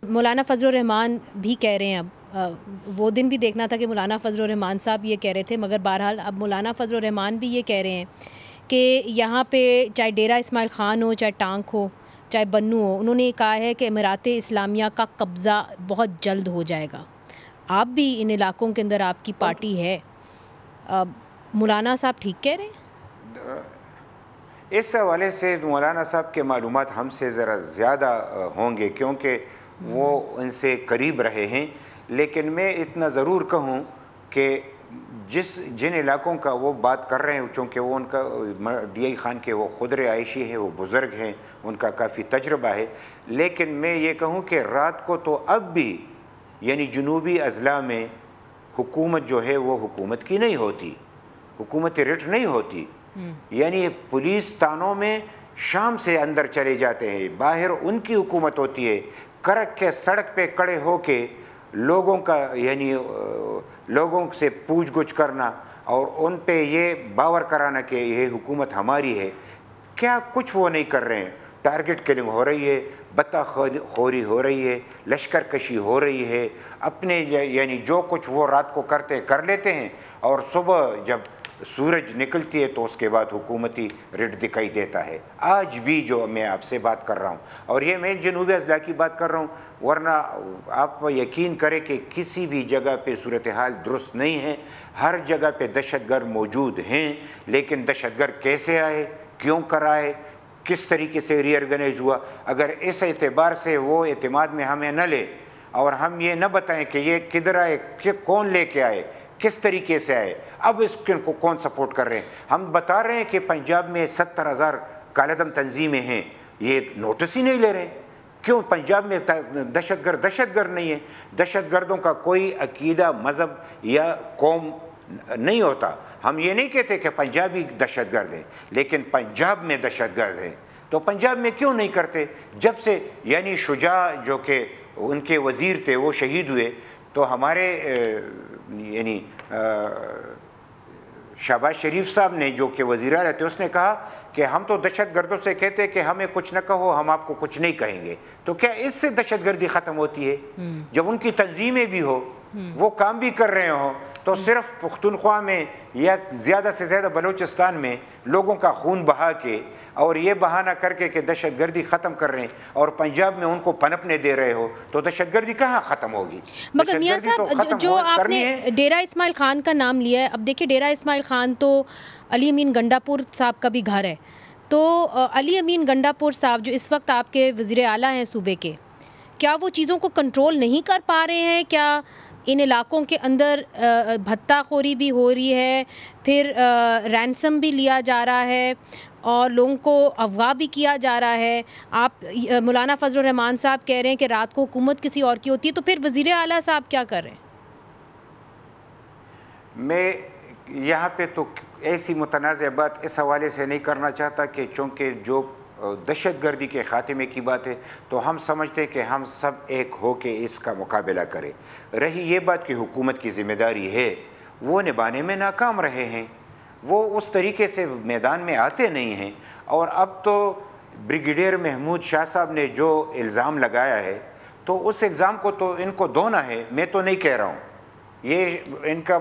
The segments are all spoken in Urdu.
مولانا فضل الرحمان بھی کہہ رہے ہیں اب وہ دن بھی دیکھنا تھا کہ مولانا فضل الرحمان صاحب یہ کہہ رہے تھے، مگر بہرحال اب مولانا فضل الرحمان بھی یہ کہہ رہے ہیں کہ یہاں پہ چاہے ڈیرہ اسماعیل خان ہو، چاہے ٹانک ہو، چاہے بنو ہو، انہوں نے یہ کہا ہے کہ امارات اسلامیہ کا قبضہ بہت جلد ہو جائے گا۔ آپ بھی ان علاقوں کے اندر آپ کی پارٹی ہے، مولانا صاحب ٹھیک کہہ رہے ہیں؟ اس حوالے سے مولانا صاحب کے معلومات ہم سے ذرا زیادہ ہوں گے کیونکہ وہ ان سے قریب رہے ہیں، لیکن میں اتنا ضرور کہوں کہ جن علاقوں کا وہ بات کر رہے ہیں، چونکہ وہ ان کا ڈی آئی خان کے وہ خود رہائشی ہیں، وہ بزرگ ہیں، ان کا کافی تجربہ ہے، لیکن میں یہ کہوں کہ رات کو تو اب بھی یعنی جنوبی اضلاع میں حکومت جو ہے وہ حکومت کی نہیں ہوتی، حکومت رٹ نہیں ہوتی، یعنی پولیس تانوں میں شام سے اندر چلے جاتے ہیں، باہر ان کی حکومت ہوتی ہے، کرک کے سڑک پہ کڑے ہو کے لوگوں کا یعنی لوگوں سے پوچھ گچھ کرنا اور ان پہ یہ باور کرانا کہ یہ حکومت ہماری ہے، کیا کچھ وہ نہیں کر رہے ہیں۔ ٹارگٹ کلنگ ہو رہی ہے، بطہ خوری ہو رہی ہے، لشکر کشی ہو رہی ہے، اپنے یعنی جو کچھ وہ رات کو کرتے کر لیتے ہیں، اور صبح جب سورج نکلتی ہے تو اس کے بعد حکومتی رٹ دکھائی دیتا ہے۔ آج بھی جو میں آپ سے بات کر رہا ہوں، اور یہ میں جنوبی اضلاع کی بات کر رہا ہوں، ورنہ آپ یقین کریں کہ کسی بھی جگہ پہ صورتحال درست نہیں ہے، ہر جگہ پہ دہشت گرد موجود ہیں، لیکن دہشت گرد کیسے آئے، کیوں کر آئے، کس طریقے سے ری آرگنائز ہوا، اگر اس اعتبار سے وہ اعتماد میں ہمیں نہ لے اور ہم یہ نہ بتائیں کہ یہ کدھر آئے، کہ کون لے کے آئے، کس طریقے سے آئے، اب اس کو کون سپورٹ کر رہے ہیں۔ ہم بتا رہے ہیں کہ پنجاب میں 70,000 کالعدم تنظیمیں ہیں، یہ نوٹس ہی نہیں لے رہے۔ کیوں پنجاب میں دہشت گرد نہیں ہے؟ دہشت گردوں کا کوئی عقیدہ، مذہب یا قوم نہیں ہوتا۔ ہم یہ نہیں کہتے کہ پنجابی دہشت گرد ہیں، لیکن پنجاب میں دہشت گرد ہیں، تو پنجاب میں کیوں نہیں کرتے؟ جب سے یعنی شجاع جو کہ ان کے وزیر تھے وہ شہید ہوئے، تو ہمارے یعنی شہباز شریف صاحب نے جو کہ وزیر اعلیٰ تھے، اس نے کہا کہ ہم تو دہشت گردوں سے کہتے کہ ہمیں کچھ نہ کہو، ہم آپ کو کچھ نہیں کہیں گے۔ تو کیا اس سے دہشت گردی ختم ہوتی ہے؟ جب ان کی تنظیمیں بھی ہو، وہ کام بھی کر رہے ہوں، تو صرف پختونخوا میں یا زیادہ سے زیادہ بلوچستان میں لوگوں کا خون بہا کے اور یہ بہانہ کر کے کہ دہشت گردی ختم کر رہے ہیں، اور پنجاب میں ان کو پنپنے دے رہے ہو، تو دہشت گردی کہاں ختم ہوگی؟ مگر میاں صاحب جو آپ نے ڈیرہ اسماعیل خان کا نام لیا ہے، اب دیکھیں ڈیرہ اسماعیل خان تو علی امین گنڈا پور صاحب کا بھی گھر ہے، تو علی امین گنڈا پور صاحب جو اس وقت آپ کے وزیر اعلیٰ ہیں صوبے کے، کیا وہ چیزوں کو کنٹرول نہیں کر پا رہے ہیں؟ کیا ان علاقوں کے اندر بھتہ خوری بھی ہو رہی ہے، پھر رینسم بھی لیا جا رہا ہے اور لوگوں کو اغوا بھی کیا جا رہا ہے؟ آپ مولانا فضل الرحمان صاحب کہہ رہے ہیں کہ رات کو حکومت کسی اور کی ہوتی ہے، تو پھر وزیر اعلیٰ صاحب کیا کر رہے ہیں؟ میں یہاں پہ تو ایسی متنازع بات اس حوالے سے نہیں کرنا چاہتا کہ چونکہ جو دہشت گردی کے خاتمے کی بات ہے تو ہم سمجھتے کہ ہم سب ایک ہو کے اس کا مقابلہ کریں۔ رہی یہ بات کہ حکومت کی ذمہ داری ہے، وہ نبھانے میں ناکام رہے ہیں، وہ اس طریقے سے میدان میں آتے نہیں ہیں، اور اب تو بریگیڈیئر محمود شاہ صاحب نے جو الزام لگایا ہے تو اس الزام کو تو ان کو دھونا ہے، میں تو نہیں کہہ رہا ہوں۔ یہ ان کا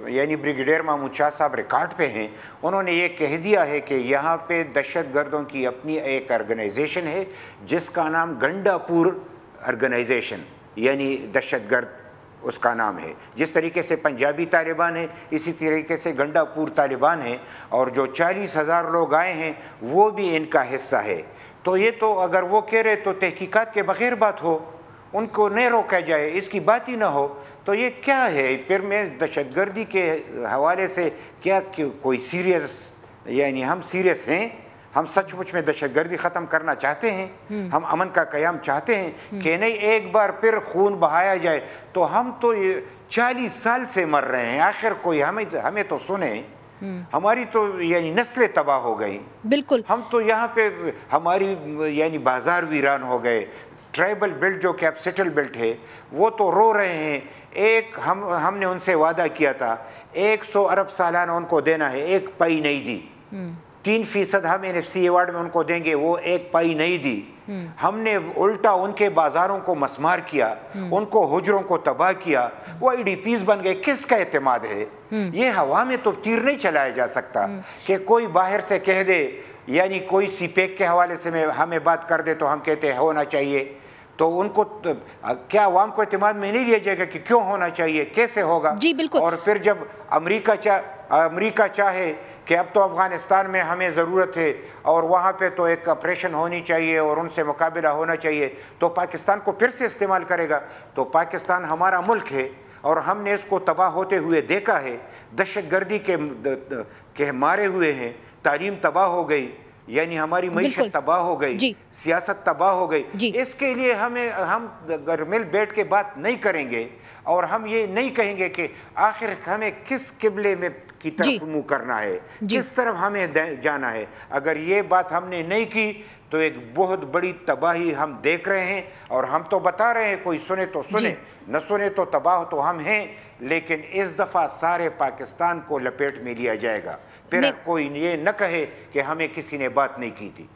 یعنی بریگیڈیئر محمود شاہ صاحب ریکارڈ پہ ہیں، انہوں نے یہ کہہ دیا ہے کہ یہاں پہ دہشت گردوں کی اپنی ایک آرگنائزیشن ہے جس کا نام گنڈا پور آرگنائزیشن، یعنی دہشت گرد اس کا نام ہے۔ جس طریقے سے پنجابی طالبان ہیں، اسی طریقے سے گنڈا پور طالبان ہیں، اور جو 40,000 لوگ آئے ہیں وہ بھی ان کا حصہ ہے۔ تو یہ تو اگر وہ کہہ رہے تو تحقیقات کے بغیر بات ہو، ان کو نہیں روکا جائے، اس کی بات ہی نہ ہو، تو یہ کیا ہے؟ پھر میں دہشت گردی کے حوالے سے کیا کوئی سیریس، یعنی ہم سیریس ہیں؟ ہم سچ مچ میں دہشت گردی ختم کرنا چاہتے ہیں؟ ہم امن کا قیام چاہتے ہیں کہ نہیں ایک بار پھر خون بہایا جائے؟ تو ہم تو 40 سال سے مر رہے ہیں، آخر کوئی ہمیں تو سنیں، ہماری تو یعنی نسلیں تباہ ہو گئی، بالکل۔ ہم تو یہاں پہ ہماری یعنی بازار ویران ہو گئے، ٹرائبل بیلٹ جو کہ اب سیٹل بیلٹ ہے وہ تو رو رہے ہیں۔ ایک ہم نے ان سے وعدہ کیا تھا 100 ارب سالانہ ان کو دینا ہے، ایک پائی نہیں دی، 3% ہم NFC ایوارڈ میں ان کو دیں گے، وہ 1 پائی نہیں دی. ہم نے الٹا ان کے بازاروں کو مسمار کیا، ان کو حجروں کو تباہ کیا، وہ IDPs بن گئے. کس کا اعتماد ہے؟ یہ ہوا میں تو تیر نہیں چلایا جا سکتا کہ کوئی باہر سے کہہ دے، یعنی کوئی CPEC کے حوالے سے ہمیں بات کر دے تو ہم کہتے ہیں ہونا چاہیے. تو ان کو کیا عوام کو اعتماد میں نہیں لیا جائے گا کہ کیوں ہونا چاہیے، کیسے ہوگا؟ جی بالکل. اور پھر جب امریکہ چاہے کہ اب تو افغانستان میں ہمیں ضرورت ہے اور وہاں پہ تو ایک آپریشن ہونی چاہیے اور ان سے مقابلہ ہونا چاہیے، تو پاکستان کو پھر سے استعمال کرے گا. تو پاکستان ہمارا ملک ہے اور ہم نے اس کو تباہ ہوتے ہوئے دیکھا ہے. دہشت گردی کے مارے ہوئے ہیں، تعلیم تباہ ہو گئی، یعنی ہماری معیشت تباہ ہو گئی، سیاست تباہ ہو گئی. اس کے لیے ہم اگر مل بیٹھ کے بات نہیں کریں گے اور ہم یہ نہیں کہیں گے کہ آخر ہمیں کس قبلے میں کی طرف منہ کرنا ہے، کس طرف ہمیں جانا ہے، اگر یہ بات ہم نے نہیں کی تو ایک بہت بڑی تباہی ہم دیکھ رہے ہیں. اور ہم تو بتا رہے ہیں، کوئی سنے تو سنے، نہ سنے تو تباہ تو ہم ہیں. لیکن اس دفعہ سارے پاکستان کو لپیٹ میں لیا جائے گا، پھر کوئی یہ نہ کہے کہ ہمیں کسی نے بات نہیں کی تھی.